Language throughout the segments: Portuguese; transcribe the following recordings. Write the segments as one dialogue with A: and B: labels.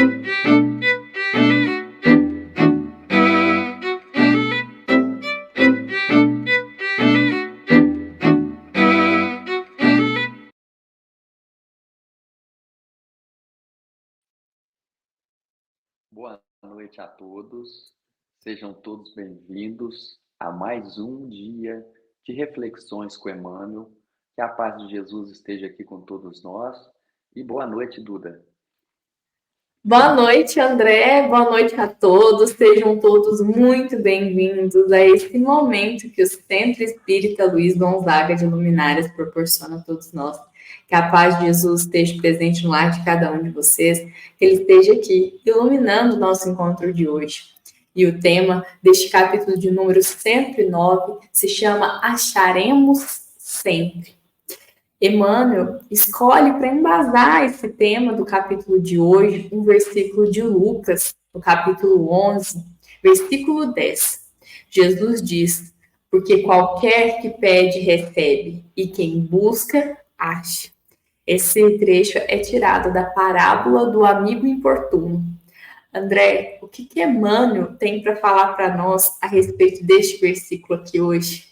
A: Boa noite a todos, sejam todos bem-vindos a mais um dia de reflexões com Emmanuel. Que a paz de Jesus esteja aqui com todos nós e boa noite, Duda.
B: Boa noite, André. Boa noite a todos. Sejam todos muito bem-vindos a esse momento que o Centro Espírita Luiz Gonzaga de Luminárias proporciona a todos nós. Que a paz de Jesus esteja presente no lar de cada um de vocês, que ele esteja aqui iluminando o nosso encontro de hoje. E o tema deste capítulo de número 109 se chama Acharemos Sempre. Emmanuel escolhe para embasar esse tema do capítulo de hoje um versículo de Lucas, no capítulo 11, versículo 10. Jesus diz: porque qualquer que pede, recebe, e quem busca, acha. Esse trecho é tirado da parábola do amigo importuno. André, o que Emmanuel tem para falar para nós a respeito deste versículo aqui hoje?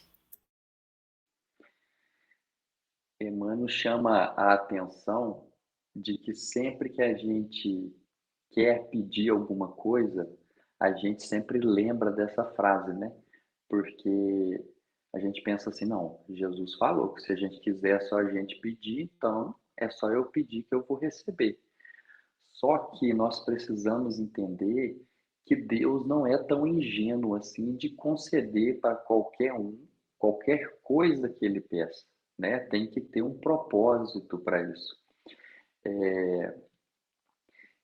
A: Emmanuel chama a atenção de que sempre que a gente quer pedir alguma coisa, a gente sempre lembra dessa frase, né? Porque a gente pensa assim, não, Jesus falou que se a gente quiser é só a gente pedir, então é só eu pedir que eu vou receber. Só que nós precisamos entender que Deus não é tão ingênuo assim de conceder para qualquer um, qualquer coisa que ele peça, né? Tem que ter um propósito para isso.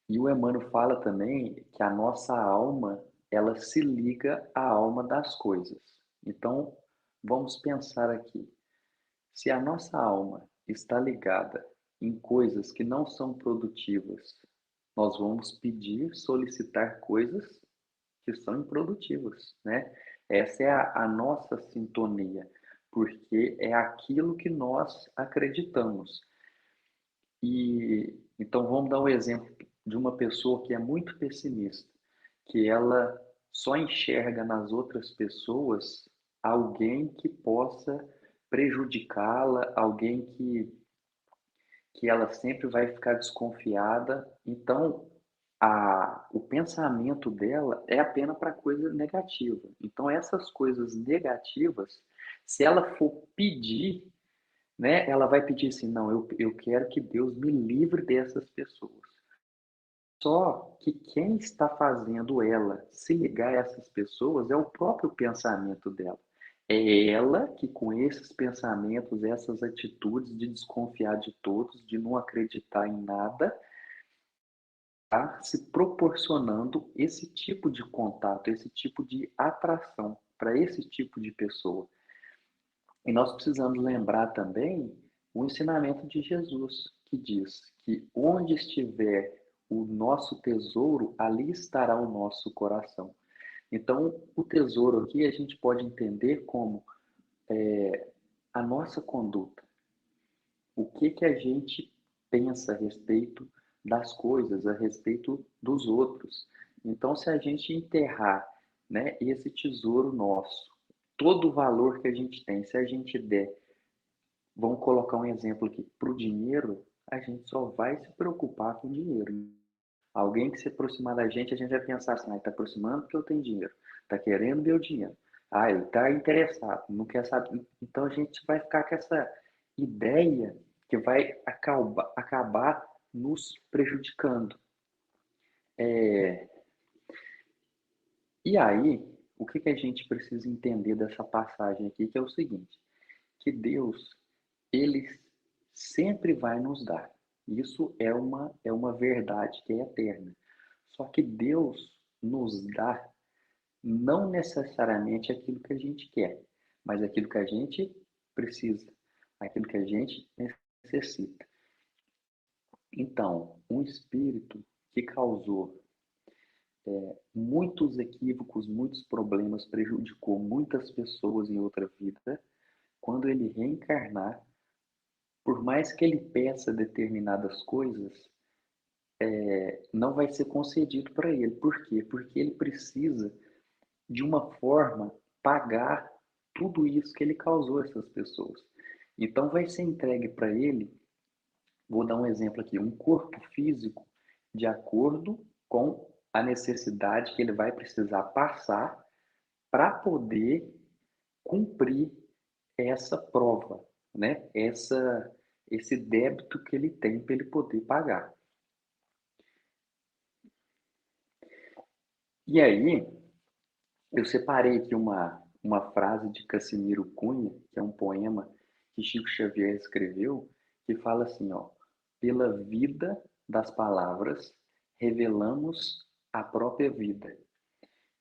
A: E o Emmanuel fala também que a nossa alma, ela se liga à alma das coisas. Então, vamos pensar aqui. Se a nossa alma está ligada em coisas que não são produtivas, nós vamos pedir, solicitar coisas que são improdutivas, né? Essa é a nossa sintonia, porque é aquilo que nós acreditamos. E então vamos dar um exemplo de uma pessoa que é muito pessimista, que ela só enxerga nas outras pessoas alguém que possa prejudicá-la, alguém que ela sempre vai ficar desconfiada. Então, o pensamento dela é apenas para coisa negativa. Então, essas coisas negativas, se ela for pedir, né, ela vai pedir assim, não, eu quero que Deus me livre dessas pessoas. Só que quem está fazendo ela se ligar a essas pessoas é o próprio pensamento dela. É ela que, com esses pensamentos, essas atitudes de desconfiar de todos, de não acreditar em nada, está se proporcionando esse tipo de contato, esse tipo de atração para esse tipo de pessoa. E nós precisamos lembrar também o ensinamento de Jesus, que diz que onde estiver o nosso tesouro, ali estará o nosso coração. Então, o tesouro aqui a gente pode entender como a nossa conduta. O que a gente pensa a respeito das coisas, a respeito dos outros. Então, se a gente enterrar, né, esse tesouro nosso, todo o valor que a gente tem, se a gente der, vamos colocar um exemplo aqui, para o dinheiro, a gente só vai se preocupar com o dinheiro. Alguém que se aproximar da gente, a gente vai pensar assim, está aproximando porque eu tenho dinheiro, está querendo meu dinheiro, ele está interessado, não quer saber. Então a gente vai ficar com essa ideia que vai acabar nos prejudicando. E aí, o que a gente precisa entender dessa passagem aqui, que é o seguinte, que Deus, ele sempre vai nos dar. Isso é uma verdade que é eterna. Só que Deus nos dá não necessariamente aquilo que a gente quer, mas aquilo que a gente precisa, aquilo que a gente necessita. Então, um espírito que causou muitos equívocos, muitos problemas, prejudicou muitas pessoas em outra vida, quando ele reencarnar, por mais que ele peça determinadas coisas, não vai ser concedido para ele. Por quê? Porque ele precisa, de uma forma, pagar tudo isso que ele causou a essas pessoas. Então, vai ser entregue para ele, vou dar um exemplo aqui, um corpo físico de acordo com a necessidade que ele vai precisar passar para poder cumprir essa prova, né? Esse débito que ele tem para ele poder pagar. E aí, eu separei aqui uma frase de Cassimiro Cunha, que é um poema que Chico Xavier escreveu, que fala assim, ó, pela vida das palavras, revelamos a própria vida.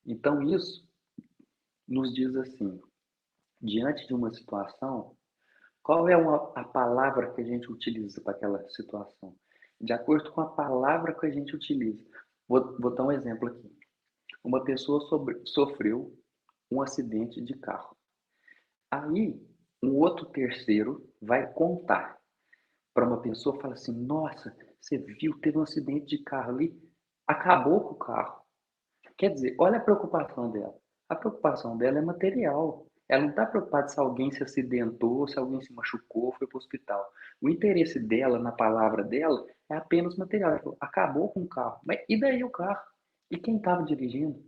A: Então, isso nos diz assim, diante de uma situação, qual é a palavra que a gente utiliza para aquela situação? De acordo com a palavra que a gente utiliza. Vou dar um exemplo aqui. Uma pessoa sofreu um acidente de carro. Aí, um outro terceiro vai contar para uma pessoa e fala assim: Nossa, você viu, teve um acidente de carro ali, acabou com o carro. Quer dizer, olha a preocupação dela. A preocupação dela é material. Ela não está preocupada se alguém se acidentou, se alguém se machucou, foi para o hospital. O interesse dela, na palavra dela, é apenas material. Ela falou, acabou com o carro. Mas e daí o carro? E quem estava dirigindo?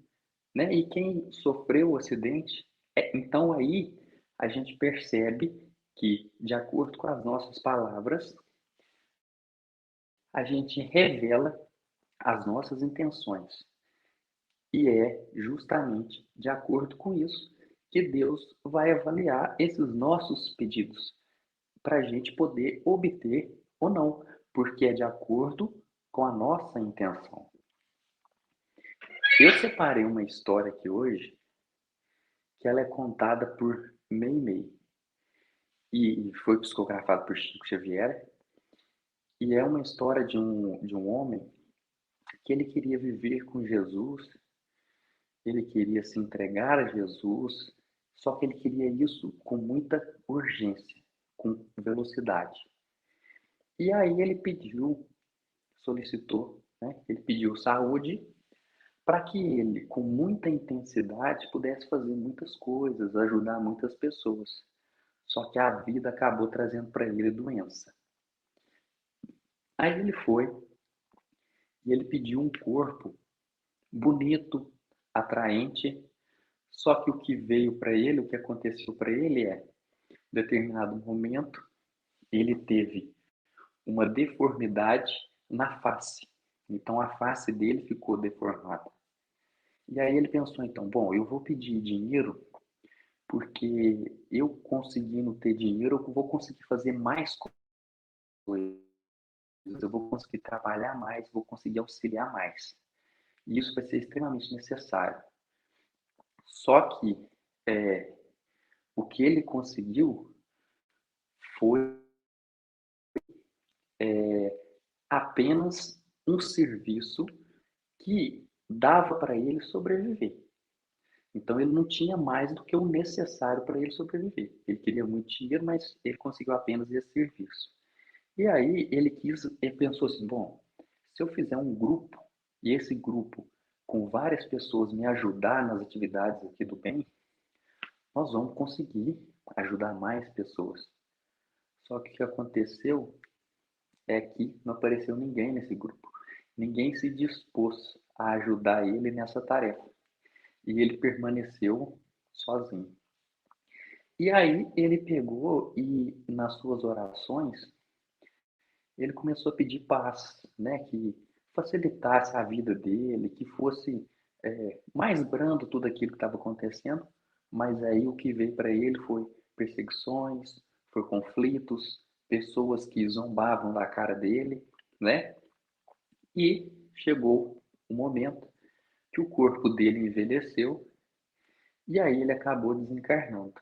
A: Né? E quem sofreu o acidente? Então aí a gente percebe que, de acordo com as nossas palavras, a gente revela as nossas intenções. E é justamente de acordo com isso que Deus vai avaliar esses nossos pedidos, para a gente poder obter ou não, porque é de acordo com a nossa intenção. Eu separei uma história aqui hoje, que ela é contada por Meimei, e foi psicografado por Chico Xavier, e é uma história de um homem que ele queria viver com Jesus, ele queria se entregar a Jesus, só que ele queria isso com muita urgência, com velocidade. E aí ele solicitou, né? Ele pediu saúde para que ele, com muita intensidade, pudesse fazer muitas coisas, ajudar muitas pessoas. Só que a vida acabou trazendo para ele doença. Aí ele foi e ele pediu um corpo bonito, atraente, só que o que veio para ele, o que aconteceu para ele em determinado momento, ele teve uma deformidade na face. Então a face dele ficou deformada. E aí ele pensou, então, bom, eu vou pedir dinheiro porque eu conseguindo ter dinheiro, eu vou conseguir fazer mais coisas, eu vou conseguir trabalhar mais, vou conseguir auxiliar mais. E isso vai ser extremamente necessário. Só que é, o que ele conseguiu foi apenas um serviço que dava para ele sobreviver. Então ele não tinha mais do que o necessário para ele sobreviver. Ele queria muito dinheiro, mas ele conseguiu apenas esse serviço. E aí ele pensou assim, bom, se eu fizer um grupo e esse grupo com várias pessoas me ajudar nas atividades aqui do bem, nós vamos conseguir ajudar mais pessoas. Só que o que aconteceu é que não apareceu ninguém nesse grupo. Ninguém se dispôs a ajudar ele nessa tarefa. E ele permaneceu sozinho. E aí ele pegou e, nas suas orações, ele começou a pedir paz, né? Que facilitasse a vida dele, que fosse mais brando tudo aquilo que estava acontecendo. Mas aí o que veio para ele foi perseguições, foi conflitos, pessoas que zombavam da cara dele, né? E chegou o momento que o corpo dele envelheceu e aí ele acabou desencarnando.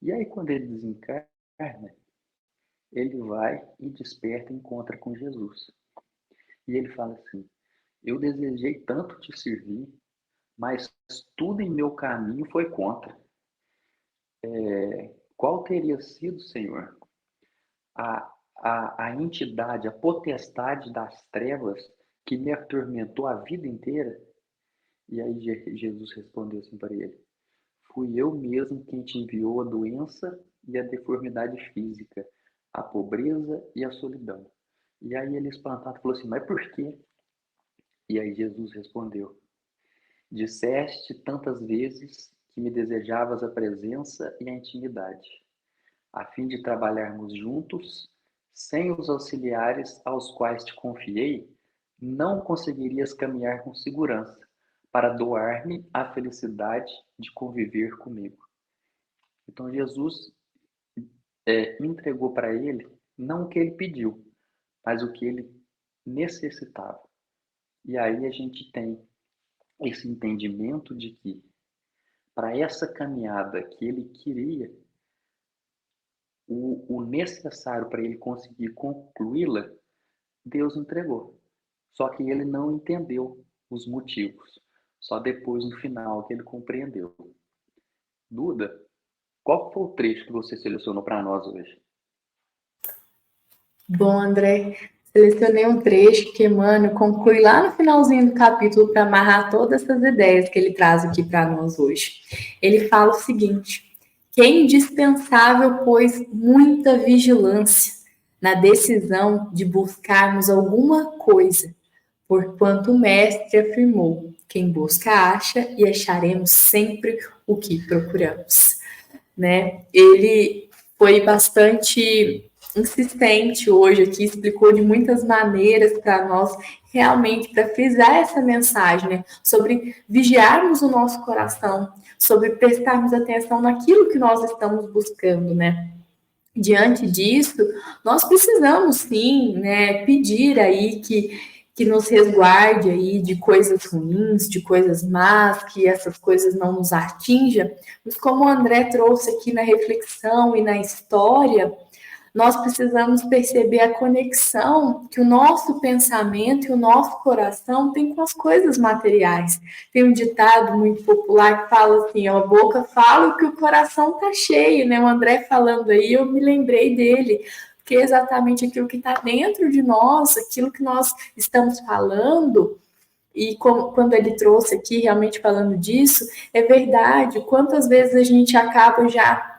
A: E aí quando ele desencarna, ele vai e desperta e encontra com Jesus. E ele fala assim: Eu desejei tanto te servir, mas tudo em meu caminho foi contra. Qual teria sido, Senhor, a entidade, a potestade das trevas que me atormentou a vida inteira? E aí Jesus respondeu assim para ele: fui eu mesmo quem te enviou a doença e a deformidade física, a pobreza e a solidão. E aí ele espantado falou assim: mas por quê? E aí Jesus respondeu: disseste tantas vezes que me desejavas a presença e a intimidade, a fim de trabalharmos juntos, sem os auxiliares aos quais te confiei, não conseguirias caminhar com segurança para doar-me a felicidade de conviver comigo. Então Jesus entregou para ele não o que ele pediu, mas o que ele necessitava. E aí a gente tem esse entendimento de que para essa caminhada que ele queria, o necessário para ele conseguir concluí-la, Deus entregou. Só que ele não entendeu os motivos. Só depois, no final, que ele compreendeu. Duda, qual foi o trecho que você selecionou para nós hoje?
B: Bom, André, selecionei um trecho que Emmanuel conclui lá no finalzinho do capítulo para amarrar todas essas ideias que ele traz aqui para nós hoje. Ele fala o seguinte: que é indispensável, pois, muita vigilância na decisão de buscarmos alguma coisa, porquanto o Mestre afirmou: quem busca acha e acharemos sempre o que procuramos. Né? Ele foi bastante insistente hoje aqui, explicou de muitas maneiras para nós, realmente para frisar essa mensagem, né? Sobre vigiarmos o nosso coração, sobre prestarmos atenção naquilo que nós estamos buscando, né? Diante disso, nós precisamos sim, né, pedir aí que nos resguarde aí de coisas ruins, de coisas más, que essas coisas não nos atinjam. Mas como o André trouxe aqui na reflexão e na história, nós precisamos perceber a conexão que o nosso pensamento e o nosso coração tem com as coisas materiais. Tem um ditado muito popular que fala assim: a boca fala que o coração está cheio, né? O André falando aí, eu me lembrei dele, porque é exatamente aquilo que está dentro de nós, aquilo que nós estamos falando. E quando ele trouxe aqui, realmente falando disso, é verdade. Quantas vezes a gente acaba já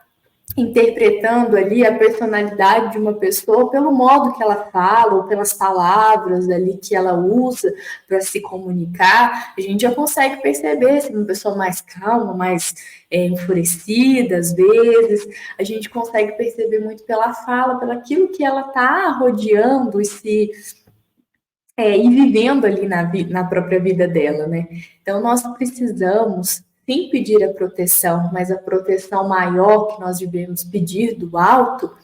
B: interpretando ali a personalidade de uma pessoa pelo modo que ela fala ou pelas palavras ali que ela usa para se comunicar, a gente já consegue perceber se é uma pessoa mais calma, mais enfurecida, às vezes, a gente consegue perceber muito pela fala, pelo aquilo que ela está rodeando e vivendo ali na própria vida dela, né? Então, nós precisamos sim pedir a proteção, mas a proteção maior que nós devemos pedir do alto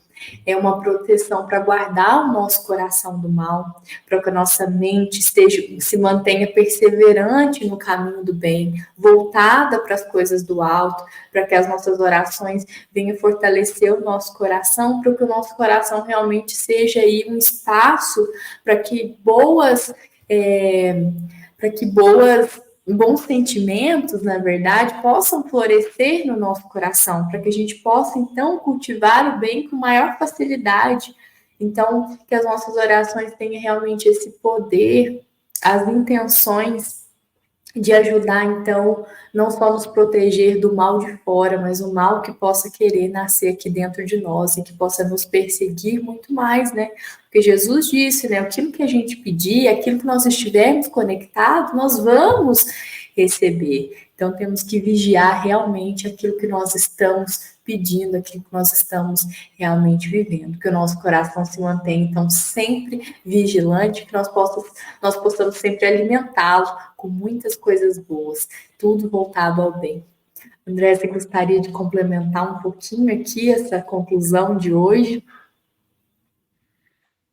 B: é uma proteção para guardar o nosso coração do mal, para que a nossa mente se mantenha perseverante no caminho do bem, voltada para as coisas do alto, para que as nossas orações venham fortalecer o nosso coração, para que o nosso coração realmente seja aí um espaço para que bons sentimentos, na verdade, possam florescer no nosso coração, para que a gente possa, então, cultivar o bem com maior facilidade. Então, que as nossas orações tenham realmente esse poder, as intenções de ajudar, então, não só nos proteger do mal de fora, mas o mal que possa querer nascer aqui dentro de nós e que possa nos perseguir muito mais, né? Porque Jesus disse, né? Aquilo que a gente pedir, aquilo que nós estivermos conectados, nós vamos receber. Então, temos que vigiar realmente aquilo que nós estamos pedindo, aquilo que nós estamos realmente vivendo. Que o nosso coração se mantenha, então, sempre vigilante, que nós possamos sempre alimentá-lo com muitas coisas boas, tudo voltado ao bem. André, você gostaria de complementar um pouquinho aqui essa conclusão de hoje?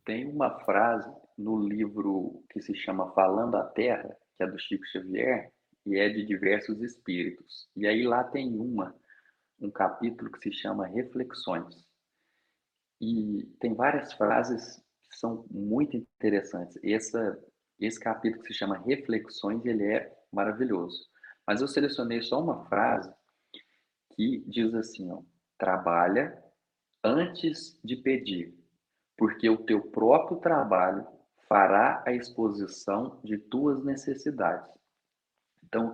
A: Tem uma frase no livro que se chama Falando a Terra, que é do Chico Xavier, e é de diversos espíritos. E aí lá tem um capítulo que se chama Reflexões. E tem várias frases que são muito interessantes. Esse capítulo que se chama Reflexões, ele é maravilhoso. Mas eu selecionei só uma frase que diz assim, ó: trabalha antes de pedir, porque o teu próprio trabalho fará a exposição de tuas necessidades. Então,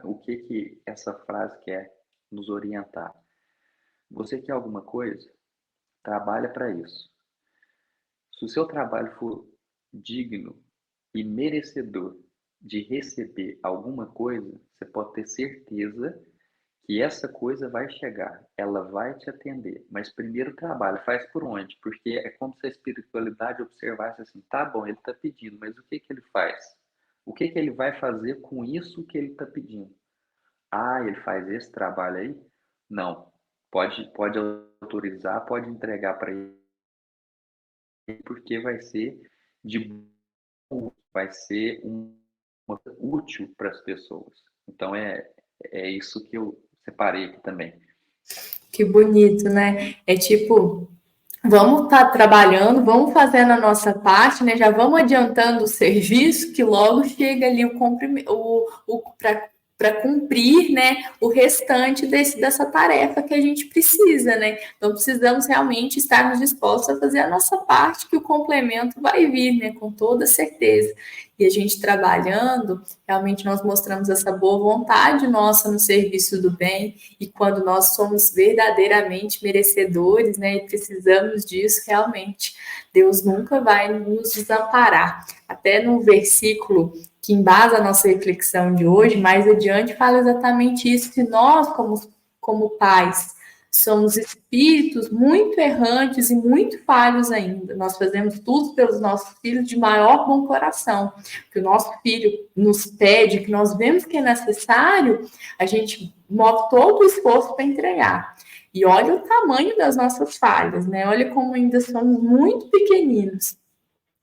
A: o que que essa frase quer nos orientar? Você quer alguma coisa? Trabalha para isso. Se o seu trabalho for digno e merecedor de receber alguma coisa, você pode ter certeza que essa coisa vai chegar, ela vai te atender. Mas primeiro trabalho, faz por onde? Porque é como se a espiritualidade observasse assim, tá bom, ele está pedindo, mas o que que ele faz? O que que ele vai fazer com isso que ele está pedindo? Ah, ele faz esse trabalho aí? Não. Pode autorizar, pode entregar para ele, porque vai ser de vai ser uma útil para as pessoas. Então é isso que eu separei aqui também.
B: Que bonito, né? É tipo, vamos estar trabalhando, vamos fazendo a nossa parte, né? Já vamos adiantando o serviço, que logo chega ali para cumprir, né, o restante dessa tarefa que a gente precisa, né? Então precisamos realmente estarmos dispostos a fazer a nossa parte, que o complemento vai vir, né, com toda certeza. E a gente trabalhando, realmente nós mostramos essa boa vontade nossa no serviço do bem, e quando nós somos verdadeiramente merecedores, né, e precisamos disso realmente, Deus nunca vai nos desamparar. Até no versículo que embasa a nossa reflexão de hoje, mais adiante, fala exatamente isso, que nós, como pais, somos espíritos muito errantes e muito falhos ainda. Nós fazemos tudo pelos nossos filhos de maior bom coração. Que o nosso filho nos pede, que nós vemos que é necessário, a gente move todo o esforço para entregar. E olha o tamanho das nossas falhas, né? Olha como ainda somos muito pequeninos.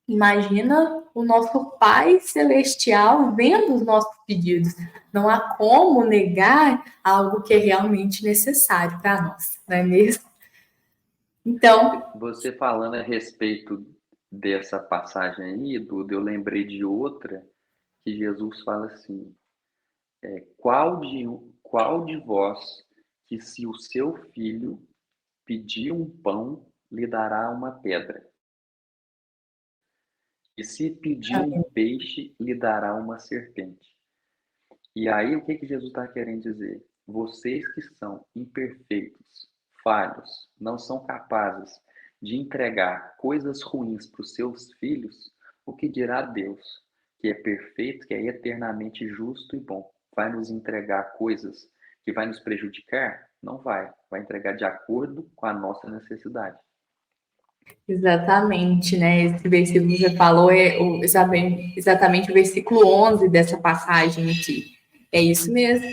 B: Imagina o nosso Pai Celestial vendo os nossos pedidos. Não há como negar algo que é realmente necessário para nós, não é mesmo? Então,
A: Você falando a respeito dessa passagem aí, Duda, eu lembrei de outra que Jesus fala assim: qual de vós que se o seu filho pedir um pão, lhe dará uma pedra? E se pedir um peixe, lhe dará uma serpente? E aí, o que que Jesus está querendo dizer? Vocês que são imperfeitos, falhos, não são capazes de entregar coisas ruins para os seus filhos, o que dirá Deus, que é perfeito, que é eternamente justo e bom? Vai nos entregar coisas que vai nos prejudicar? Não vai. Vai entregar de acordo com a nossa necessidade.
B: exatamente, né? Esse versículo que você falou é exatamente o versículo 11 dessa passagem aqui. É isso mesmo,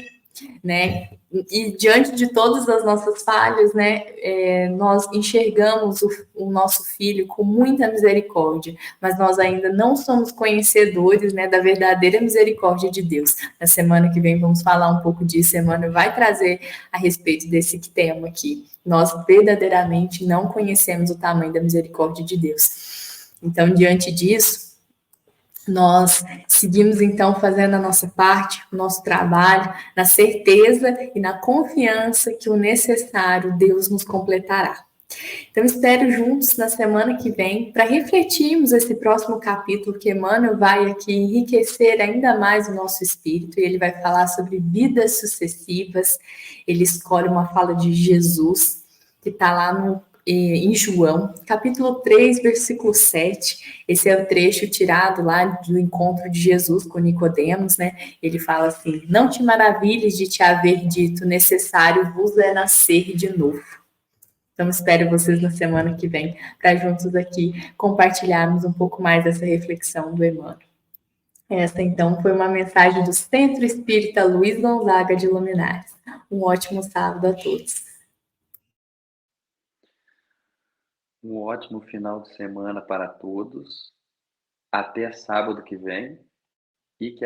B: né? E diante de todas as nossas falhas, né, nós enxergamos o nosso filho com muita misericórdia, mas nós ainda não somos conhecedores, né, da verdadeira misericórdia de Deus. Na semana que vem vamos falar um pouco disso, semana vai trazer a respeito desse tema aqui. Nós verdadeiramente não conhecemos o tamanho da misericórdia de Deus. Então, diante disso, nós seguimos então fazendo a nossa parte, o nosso trabalho, na certeza e na confiança que o necessário Deus nos completará. Então, espero juntos na semana que vem para refletirmos esse próximo capítulo que Emmanuel vai aqui enriquecer ainda mais o nosso espírito, e ele vai falar sobre vidas sucessivas. Ele escolhe uma fala de Jesus, que está lá em João, capítulo 3, versículo 7. Esse é o trecho tirado lá do encontro de Jesus com Nicodemos, né? Ele fala assim: não te maravilhes de te haver dito, necessário vos é nascer de novo. Então, espero vocês na semana que vem para juntos aqui compartilharmos um pouco mais dessa reflexão do Emmanuel. Essa, então, foi uma mensagem do Centro Espírita Luiz Gonzaga de Luminares. Um ótimo sábado a todos.
A: Um ótimo final de semana para todos. Até sábado que vem. E que